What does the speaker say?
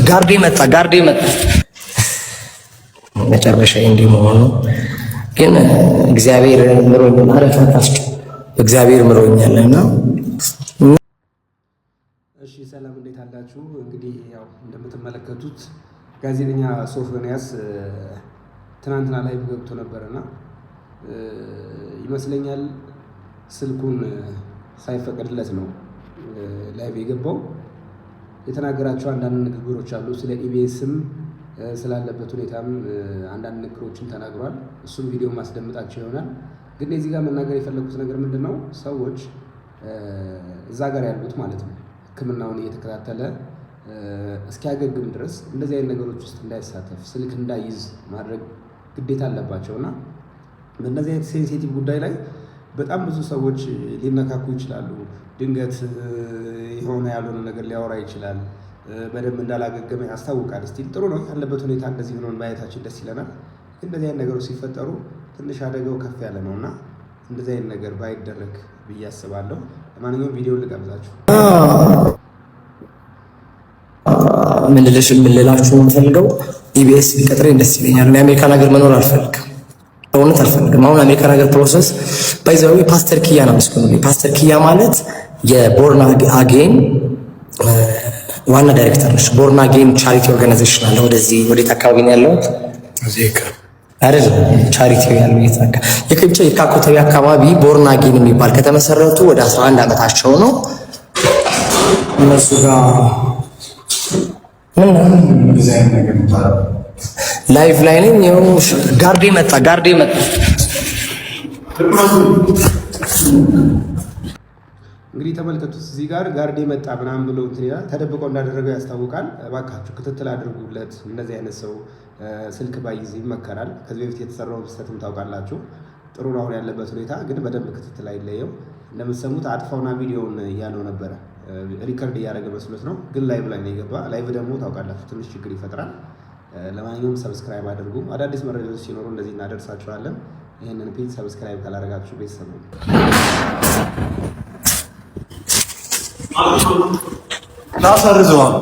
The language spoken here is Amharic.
ጋርዴ መጣ መጨረሻ እንዲህ መሆኑ ግን እግዚአብሔር ምሮኛል። አረፋታስ እግዚአብሔር ምሮኛልና እሺ ሰላም እንዴት አላችሁ? እንግዲህ ያው እንደምትመለከቱት ጋዜጠኛ ሶፎንያስ ትናንትና ላይ ገብቶ ነበርና ይመስለኛል ስልኩን ሳይፈቀድለት ነው ላይቭ የገባው። የተናገራቸው አንዳንድ ንግግሮች አሉ። ስለ ኢቢኤስም ስላለበት ሁኔታም አንዳንድ ንግግሮችን ተናግሯል። እሱም ቪዲዮ ማስደምጣቸው ይሆናል። ግን እዚህ ጋር መናገር የፈለኩት ነገር ምንድነው፣ ሰዎች እዛ ጋር ያሉት ማለት ነው ሕክምናውን እየተከታተለ እስኪያገግም ድረስ እንደዚህ አይነት ነገሮች ውስጥ እንዳይሳተፍ ስልክ እንዳይዝ ማድረግ ግዴታ አለባቸውና በእነዚህ አይነት ሴንሲቲቭ ጉዳይ ላይ በጣም ብዙ ሰዎች ሊነካኩ ይችላሉ። ድንገት የሆነ ያልሆነ ነገር ሊያወራ ይችላል። በደንብ እንዳላገገመ ያስታውቃል። ስቲል ጥሩ ነው ያለበት ሁኔታ እንደዚህ ሆኖ ማየታችን ደስ ይለናል። ግን እንደዚህ አይነት ነገሮች ሲፈጠሩ ትንሽ አደጋው ከፍ ያለ ነውና እንደዚህ አይነት ነገር ባይደረግ ብዬ አስባለሁ። ለማንኛውም ቪዲዮ ልጋብዛችሁ። ምን ልላችሁ የምፈልገው ኢቢኤስ ቢቀጥረኝ ደስ ይለኛል። እኔ አሜሪካን ሀገር መኖር አልፈልግም፣ በእውነት አልፈልግም። አሁን አሜሪካን ሀገር ፕሮሰስ ባይዘው ፓስተር ኪያ ነው መስኩኝ። ፓስተር ኪያ ማለት የቦርን አጌን ዋና ዳይሬክተር ነች። ቦርን አጌን ቻሪቲ ኦርጋናይዜሽን አለ። ወደዚህ ወዴት አካባቢ ነው ያለው? አይደል? ቻሪቲ ያለው እየተናገ የከብቻ የካኮተቢ አካባቢ ቦርን አጌን የሚባል ከተመሰረቱ ወደ 11 ዓመታቸው ነው። እነሱ ጋር ላይቭ ላይ ነኝ። ጋርዴ መጣ እንግዲህ ተመልከቱት። እዚህ ጋር ጋርዴ መጣ ምናምን ብሎ እንትን ይላል። ተደብቆ እንዳደረገው ያስታውቃል። እባካችሁ ክትትል አድርጉለት። እንደዚህ አይነት ሰው ስልክ ባይዝ ይመከራል። ከዚህ በፊት የተሰራውን ስህተትም ታውቃላችሁ። ጥሩ ነው አሁን ያለበት ሁኔታ፣ ግን በደንብ ክትትል አይለየው። እንደምትሰሙት አጥፋውና ቪዲዮውን እያለው ነበረ። ሪከርድ እያደረገ መስሎት ነው፣ ግን ላይቭ ላይ ነው የገባ። ላይቭ ደግሞ ታውቃላችሁ ትንሽ ችግር ይፈጥራል። ለማንኛውም ሰብስክራይብ አድርጉ። አዳዲስ መረጃዎች ሲኖሩ እንደዚህ እናደርሳችኋለን። ይህንን ፔጅ ሰብስክራይብ ካላደረጋችሁ ቤተሰብ ነው። ሰርዘዋል